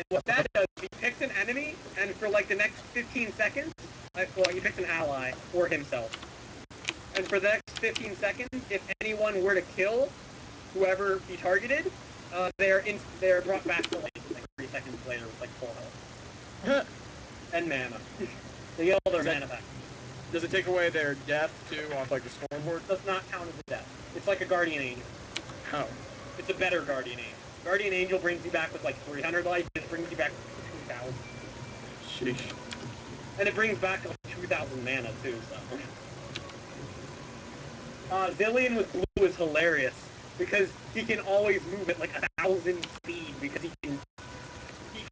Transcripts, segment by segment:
And what that does, he picks an enemy, and for like the next 15 seconds, well, he picks an ally or himself. And for the next 15 seconds, if anyone were to kill whoever he targeted, they're brought back to life like 3 seconds later with like full health. And mana. They get all their mana back. Does it take away their death too off like the scoreboard? Does not count as a death. It's like a guardian angel. Oh. It's a better guardian angel. Guardian angel brings you back with like 300 life. This brings you back with 2,000. Sheesh. And it brings back like 2,000 mana too. So. Zillion with blue is hilarious because he can always move at like 1,000 speed because he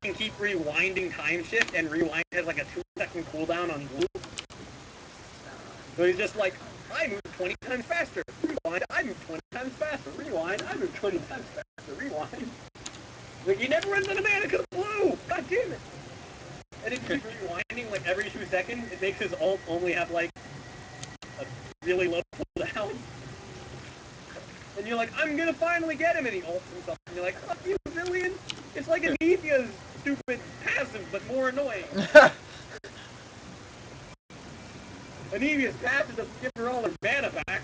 can keep rewinding time shift, and rewind has like a 2-second cooldown on blue. So he's just like, I move 20 times faster. Rewind, I move 20 times faster. Rewind, I move 20 times faster. Rewind. Like, he never runs out of mana because of blue! God damn it! And if you keep rewinding like every 2 seconds, it makes his ult only have like a really low cooldown. And you're like, I'm gonna finally get him, and he ults himself. And you're like, fuck you, Zillion! It's like Anithia's stupid passive, but more annoying. Anivia's passive doesn't give her all her mana back.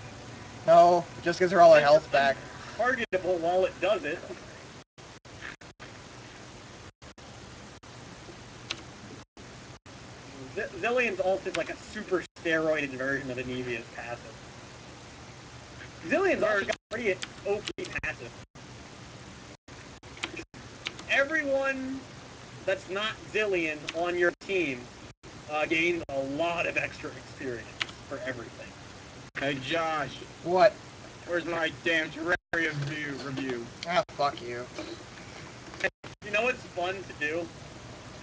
No, just gives her all her health back. Targetable while it does it. Zillion's ult is like a super steroided version of Anivia's passive. Zillion's also got pretty OP passive. Everyone that's not Zillion on your team gains a lot of extra experience for everything. Hey Josh. What? Where's my damn Terraria review? Ah, fuck you. You know what's fun to do?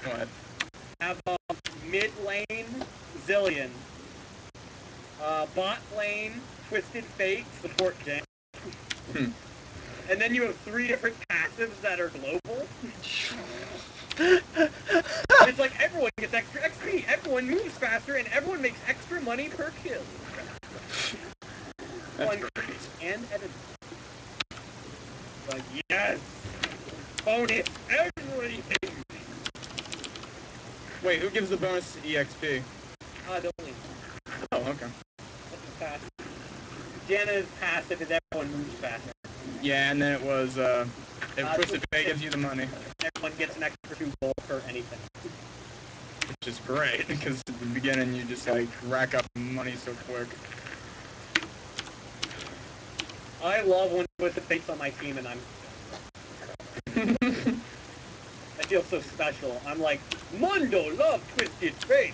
What? Have mid lane Zillion, bot lane Twisted Fate, support Jam. And then you have 3 different passives that are global. It's like everyone gets extra XP, everyone moves faster, and everyone makes extra money per kill. One and edit. Like, yes! Bonus everything! Wait, who gives the bonus to EXP? Zillion. Oh, okay. That's his passive. Janna's passive is everyone moves faster. Yeah, and then it was, if Twisted Fate gives you the money. Everyone gets an extra 2 gold for anything. Which is great, because at the beginning you just, like, rack up money so quick. I love when Twisted Fate's on my team and I'm... I feel so special. I'm like, Mundo love Twisted Fate!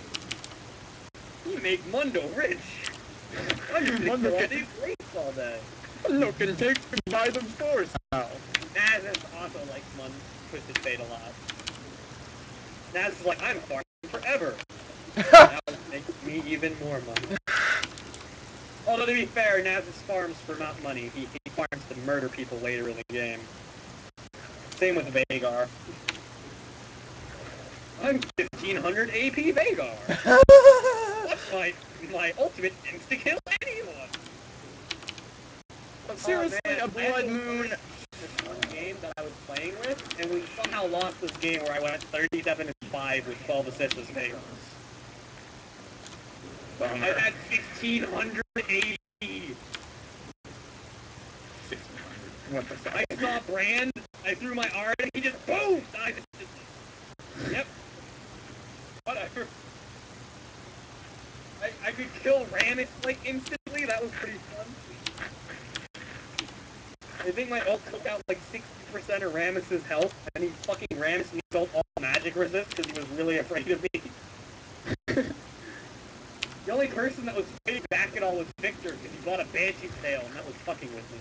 You make Mundo rich! I'm just gonna kill all these rates all day. Mundo can take you by the force now. Naz also likes Twisted Fate a lot. Naz is like, I'm farming forever. That makes me even more money. Although to be fair, Naz farms for not money. He farms to murder people later in the game. Same with Veigar. I'm 1500 AP Veigar. What's my ultimate insta-kill anyone? But seriously, a Blood Moon... This one game that I was playing with, and we somehow lost this game where I went 37-5 with 12 assists as Veigar. I had 1600 AP. 1600. What the fuck? I saw Brand, I threw my art, and he just boom! Died. Yep. Whatever. I could kill Rammus like instantly, that was pretty fun. I think my ult took out like 60% of Rammus's health, and he fucking Rammus and he ult all magic resist because he was really afraid of me. The only person that was way back at all was Victor because he bought a Banshee's tail, and that was fucking with me.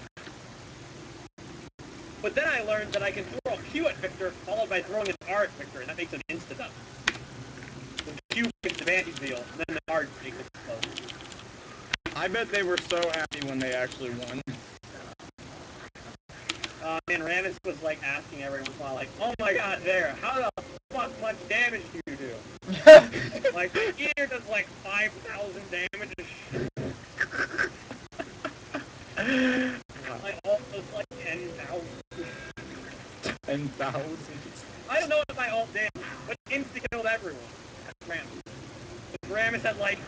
But then I learned that I can throw a Q at Victor, followed by throwing an R at Victor, and that makes an insta-up. The Q gets the Banshee's deal, and then the R makes it slow. I bet they were so happy when they actually won. And Rammus was like asking every once in a while, like, oh my god, there, how the fuck much damage do you do? Like, the gear does like 5,000 damage. My ult does like 10,000. 10,000? I don't know what my ult did, but insta-killed everyone. Ram. Rammus had, like,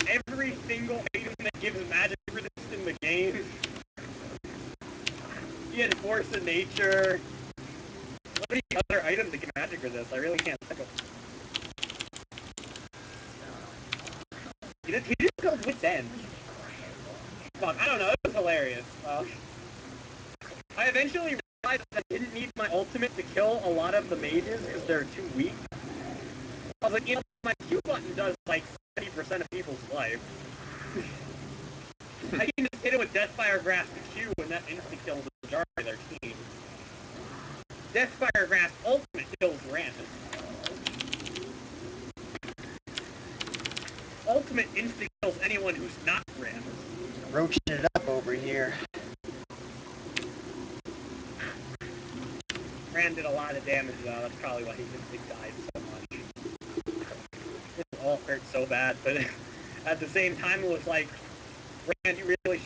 every single item that gives magic resist in the game. He had Force of Nature. What are the other items that give magic resist? I really can't think of them. He just killed Wit's End. Fuck, I don't know, it was hilarious. I eventually realized that I didn't need my ultimate to kill a lot of the mages because they're too weak. I was like, you know, my Q button does like 70% of people's life. I can just hit it with Deathfire Grasp Q and that insta-kills the majority of their team. Deathfire Grasp ultimate kills Rammus. Ultimate insta-kills anyone who's not Rammus. Roaching it up over here. Ram did a lot of damage though, that's probably why he just died so much. It all hurt so bad, but at the same time it was like, Rand, you really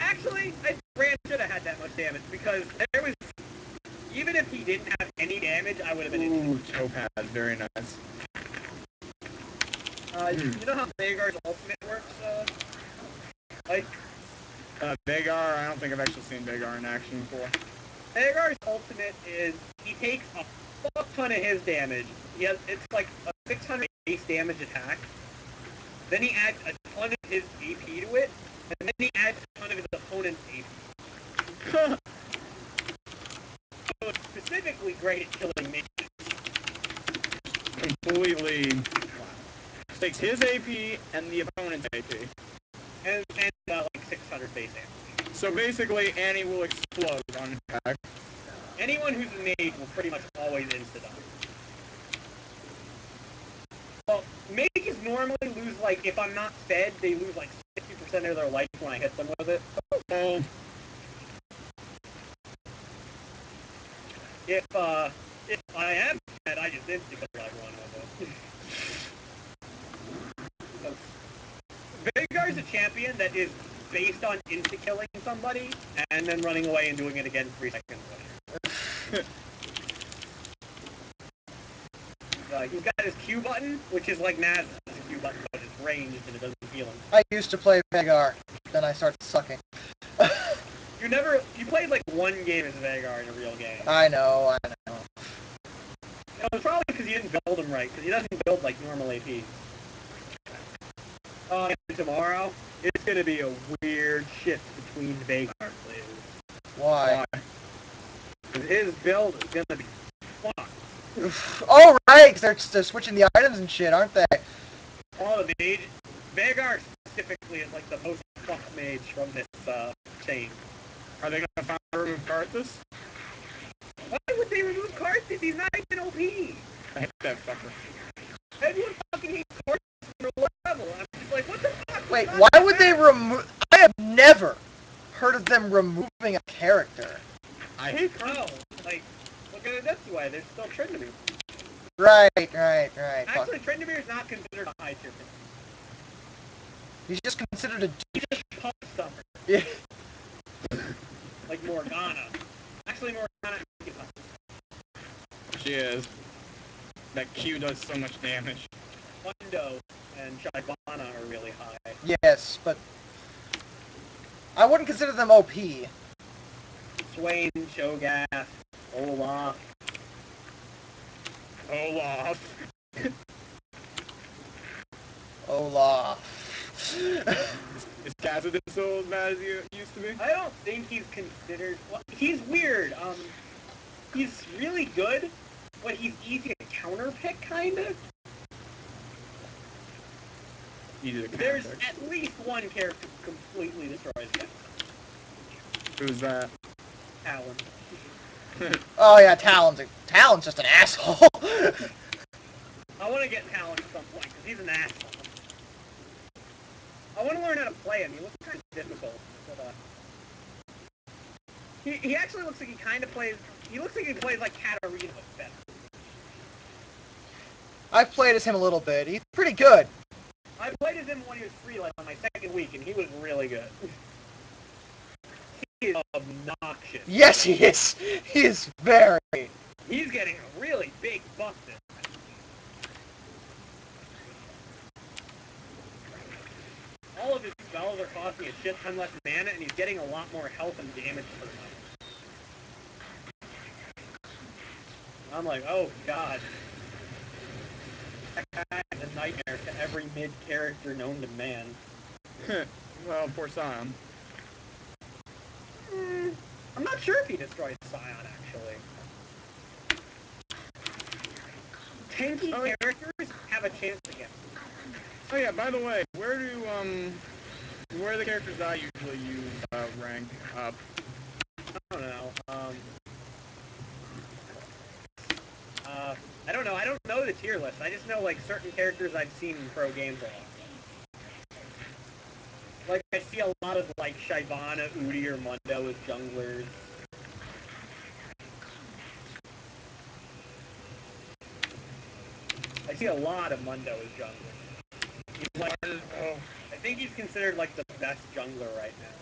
actually, I think Rand should have had that much damage, because there was, even if he didn't have any damage, I would have been Ooh, Topaz, very nice. You know how Vhagar's ultimate works, like? Vhagar, I don't think I've actually seen Vhagar in action before. Vhagar's ultimate is, he takes a fuck ton of his damage. It's like a 600 base damage attack. Then he adds a ton of his AP to it, and then he adds a ton of his opponent's AP. So it's specifically great at killing mages. Completely takes his AP and the opponent's AP. And like 600 base damage. So basically, Annie will explode on impact. Anyone who's a mage will pretty much always insta-die. Well, mages normally lose, like, if I'm not fed, they lose like 60% of their life when I hit them with it. If I am fed, I just insta-kill everyone with it. Vhagar's a champion that is based on insta-killing somebody, and then running away and doing it again 3 seconds later. He's got his Q button, which is like Naz's Q button, but it's ranged and it doesn't heal him. I used to play Vhagar, then I started sucking. You played like one game as Vhagar in a real game. I know. It's probably because you didn't build him right, because he doesn't build like normal AP. Tomorrow, it's going to be a weird shift between Vhagar players. Why? Because his build is going to be fucked. Oh, right, because they're switching the items and shit, aren't they? All the mage, Vhagar specifically is like the most fucked mage from this chain. Are they gonna finally remove Karthus? Why would they remove Karthus? He's not even OP! I hate that fucker. Everyone fucking hates Karthus for level. I'm just like, what the fuck? Wait, why would they remove... I have never heard of them removing a character. I hate No, like, look at it this way, there's still Tryndamere. Right. Actually, Tryndamere's not considered a high tier pick. He's just considered a... He's just pump stuffer. Yeah. Like Morgana. Actually, Morgana is She is. That Q does so much damage. Mundo and Shyvana are really high. Yes, but... I wouldn't consider them OP. Swain, Cho'Gath, Olaf. Olaf. Is Cassidy still as bad as he used to be? I don't think he's considered... Well, he's weird. He's really good, but he's easy to counterpick, kind of. There's at least one character who completely destroys him. Who's that? Talon. Oh yeah, Talon's just an asshole. I want to get Talon at some point, because he's an asshole. I want to learn how to play him. He looks kind of difficult. But, he actually looks like he kind of plays... He looks like he plays like Katarina better. I've played as him a little bit. He's pretty good. I played as him when he was free, like, on my second week, and he was really good. He is obnoxious. Yes, he is. He is very. He's getting a really big buff this time. All of his spells are costing a shit ton less mana, and he's getting a lot more health and damage per time. I'm like, oh god. That guy is a nightmare to every mid character known to man. Well, poor Sion. I'm not sure if he destroys Sion, actually. Tanky characters have a chance against him. Oh yeah, by the way, where are the characters I usually use rank up? I don't know. I don't know. I don't know the tier list. I just know, like, certain characters I've seen in pro games a lot. Like, I see a lot of, like, Shyvana, Udi, or Mundo as junglers. I see a lot of Mundo as junglers. He's like, I think he's considered, like, the best jungler right now.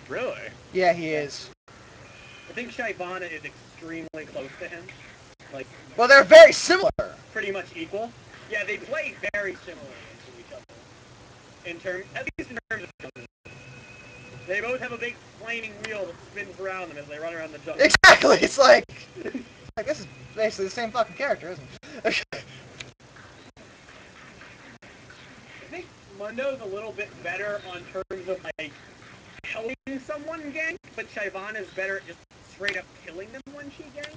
Really? Yeah, he is. I think Shyvana is extremely close to him. Like, Well, they're very similar. pretty much equal. Yeah, they play very similarly to each other. At least in terms of jungle. They both have a big flaming wheel that spins around them as they run around the jungle. Exactly. It's like this is basically the same fucking character, isn't it? I think Mundo's a little bit better on terms of, like, helping someone gank, but Shyvana's better at just straight up killing them when she ganks.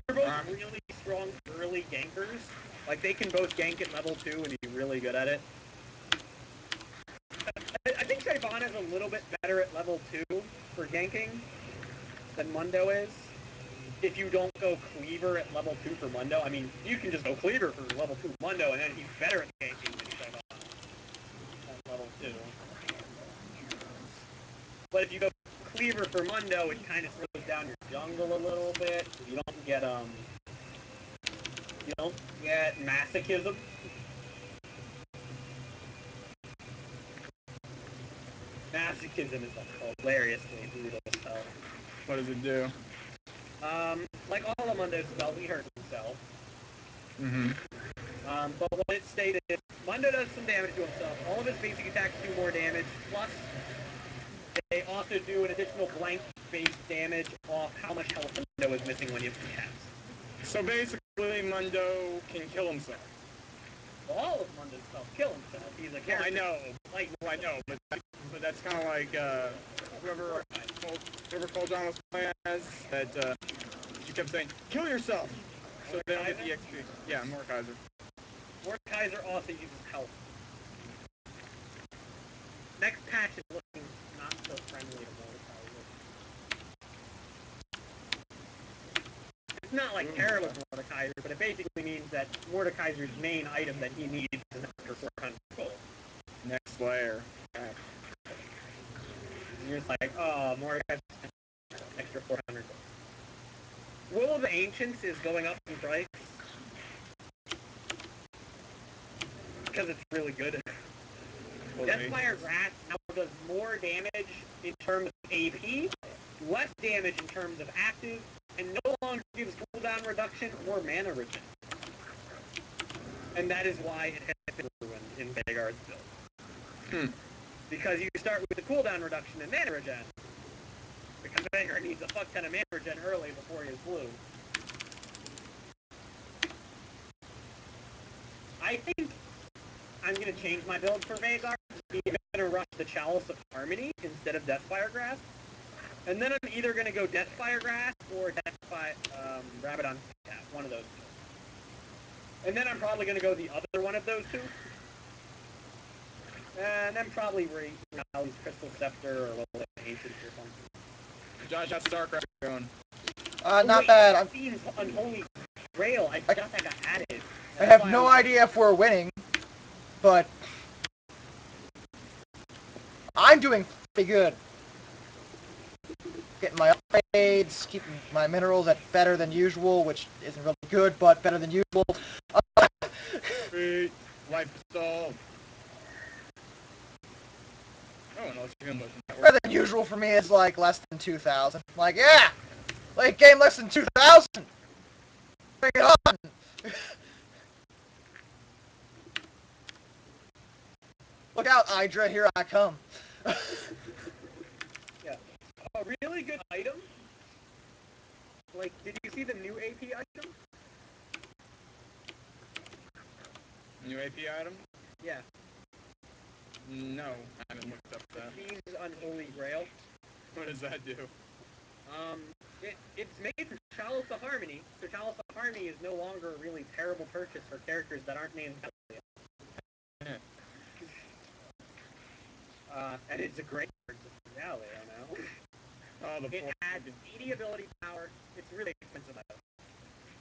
They're both really strong early gankers. Like, they can both gank at level 2 and be really good at it. I think Shyvana's a little bit better at level 2 for ganking than Mundo is. If you don't go Cleaver at level 2 for Mundo, I mean, you can just go Cleaver for level 2 Mundo, and then he's better at ganking than Shyvana at level 2. But if you go Cleaver for Mundo, it kind of slows down your jungle a little bit. You don't get masochism. Masochism is like hilariously brutal as hell. What does it do? Like all of Mundo's spells, he hurts himself. Mm-hmm. But what it stated is, Mundo does some damage to himself. All of his basic attacks do more damage, plus they also do an additional blank-based damage off how much health Mundo is missing when you cast. So basically, Mundo can kill himself. Well, all of Mundo's spells kill himself. He's a character. I know. Like, I know, but that's kind of like whoever Cole John was playing as, that she kept saying, "Kill yourself," so they don't get the XP. Yeah, Mordekaiser. Mordekaiser also uses health. Next patch is looking not so friendly to Mordekaiser. It's not like terrible Mordekaiser, but it basically means that Mordekaiser's main item that he needs is after 400 gold. Next layer. And you're just like, oh, Mordekaiser extra 400 gold. Will of the Ancients is going up in price because it's really good. Deathfire Grass now does more damage in terms of AP, less damage in terms of active, and no longer gives cooldown reduction or mana regen. And that is why it has been ruined in Veigar's build. Because you start with the cooldown reduction and mana regen. Because Veigar needs a fuck ton of mana regen early before he is blue. I think I'm going to change my build for Veigar. I'm going to rush the Chalice of Harmony instead of Deathfire Grass. And then I'm either going to go Deathfire Grass or Rabadon Cat, one of those two. And then I'm probably going to go the other one of those two. And then probably Rally's Crystal Scepter or Lola Ancient or something. Josh, how's Starcraft going? Not bad. That seems Unholy Grail. I forgot that got added. I have no idea if we're winning, but I'm doing pretty good. Getting my upgrades, keeping my minerals at better than usual, which isn't really good, but better than usual. Sweet. Life stall. Oh, and I'll see him with Better than usual for me is like less than 2,000. Like, yeah! Late game less than 2,000. Bring it on. Look out, Hydra, here I come. Yeah. A really good item. Like, did you see the new AP item? New AP item? Yeah. No, I haven't looked up that. Fiend's Unholy Grail. What does that do? It's made for Chalice of Harmony, so Chalice of Harmony is no longer a really terrible purchase for characters that aren't named Gallia. And it's a great purchase for Gallia now. It adds 80 ability power. It's really expensive.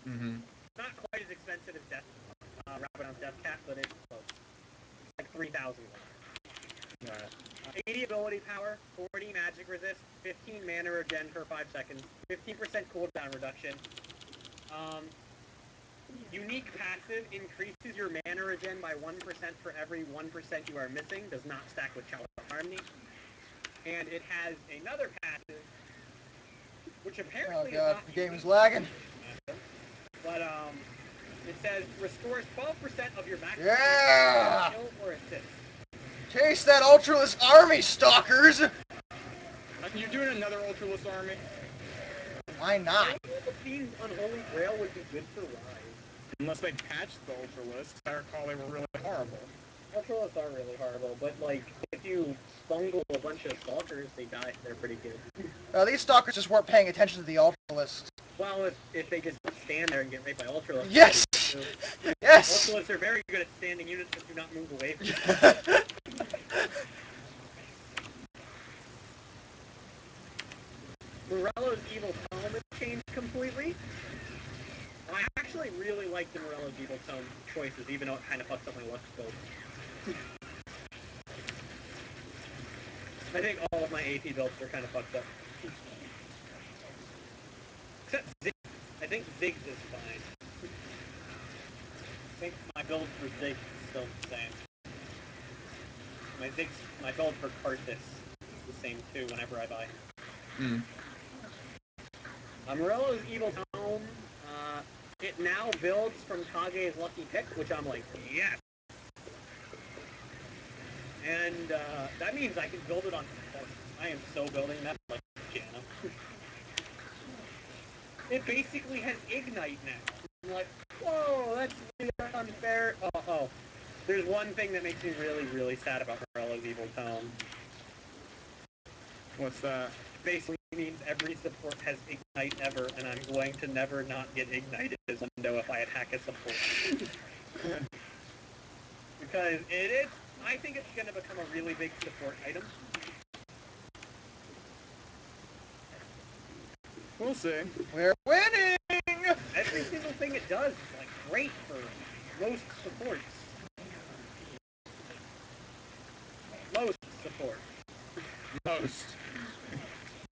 Not quite as expensive as Rabadon's Death Cat, but it's close. It's like 3,000. 80 ability power, 40 magic resist, 15 mana regen for 5 seconds, 15% cooldown reduction. Unique passive increases your mana regen by 1% for every 1% you are missing. Does not stack with Chalice of Harmony. And it has another passive, which apparently oh god, is not the game unique, is lagging. but it says restores 12% of your maximum kill or assist. Chase that Ultraless army, stalkers! You're doing another Ultraless army? Why not? I wonder if the Fiend's Unholy Grail would be good for Rise. Unless they patched the Ultraless. I recall they were really horrible. Ultraless are really horrible, but like, if you bungle a bunch of stalkers, they die. They're pretty good. These stalkers just weren't paying attention to the Ultralist. Well, if they just stand there and get raped by Ultralist. Yes! Yes! Ultralists are very good at standing units that do not move away from them. Morello's Evil Tome has changed completely. I actually really like the Morello's Evil Tome choices, even though it kind of fucks up my Lux build. I think all of my AP builds are kind of fucked up. Except Ziggs. I think Ziggs is fine. I think my build for Ziggs is still the same. My build for Karthus is the same too whenever I buy. Morello's Evil Tome, it now builds from Kage's Lucky Pick, which I'm like, yes! And that means I can build it on support. I am so building that like Janna. It basically has Ignite now. I'm like, whoa, that's really unfair. Oh. There's one thing that makes me really, really sad about Morello's Evil Tome. What's that? Basically means every support has Ignite ever, and I'm going to never not get Ignited as window if I attack a support. Because it is, I think it's going to become a really big support item. We'll see. We're winning! Every single thing it does is like great for most supports. Most support. Most.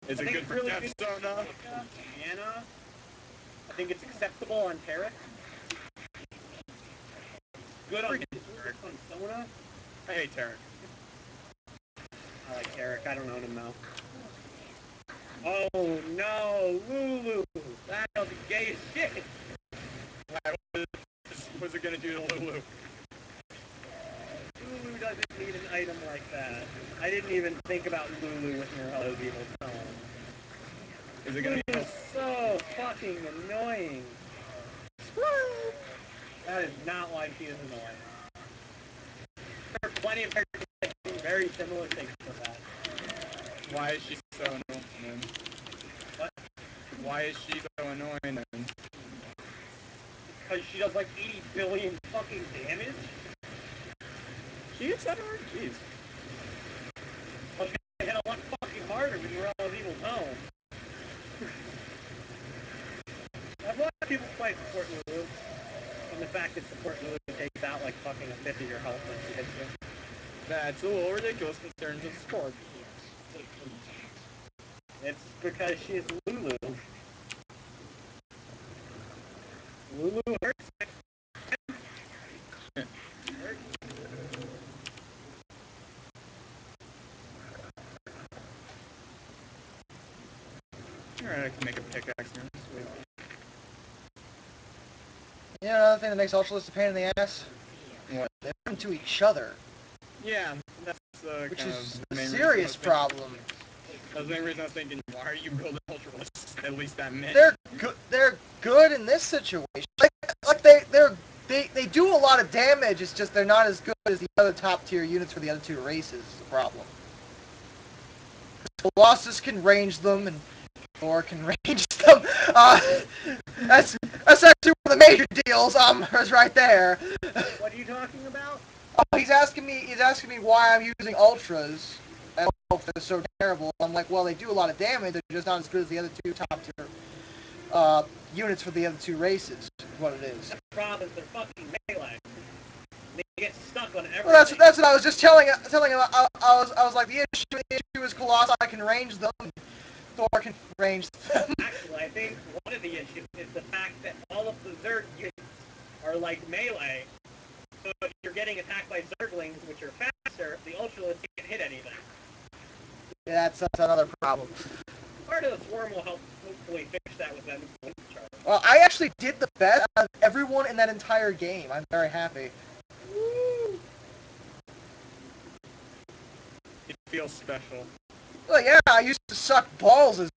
Is it good for really Deathzone? Janna. I think it's acceptable on Terra. Good on Sona. I hate Tarek. I like Eric. I don't own him though. Oh no, Lulu! That'll be gay as shit! What's it gonna do to Lulu? Lulu doesn't need an item like that. I didn't even think about Lulu with Morello's Evil Tome. Is it gonna be Lulu's so fucking annoying. That is not why she is annoying. There are plenty of characters that do very similar things to that. Why is she so annoying then? What? Why is she so annoying then? Because she does like 80 billion fucking damage? She hits that hard? Jeez. Well, she hit a lot fucking harder with Morello's Evil Tome. I've watched people play support Lulu, and the fact that support Lulu takes out like fucking a fifth of your health when she hits you. That's a little ridiculous in terms of sport. It's because she's Lulu. Lulu hurts. Alright, I can make a pickaxe now. Sweet. You know, another thing that makes Ultralists a pain in the ass? What? They run into each other, Yeah, that's which kind is of a the main serious problem. That's the main reason I was thinking, why are you building Ultralists? At least that many. They're good. They're good in this situation. They do a lot of damage. It's just they're not as good as the other top tier units for the other two races. Is the problem. Colossus can range them, and Thor can range them. That's actually one of the major deals. Is right there. What are you talking about? Oh, he's asking me why I'm using ultras. I don't know if they're so terrible. I'm like, well, they do a lot of damage. They're just not as good as the other two top tier units for the other two races. Is what it is. The problem is they're fucking melee. They get stuck on everything. Well, that's what I was just telling him. I was like, the issue is Colossus. I can range them. Thor can range them. Actually, I think one of the issues is the fact that all of the Zerg units are like melee. So if you're getting attacked by Zerglings, which are faster, the Ultralists can't hit anything. Yeah, that's another problem. Part of the Swarm will help hopefully fix that with them. Well, I actually did the best out of everyone in that entire game. I'm very happy. Woo! It feels special. Well, yeah, I used to suck balls as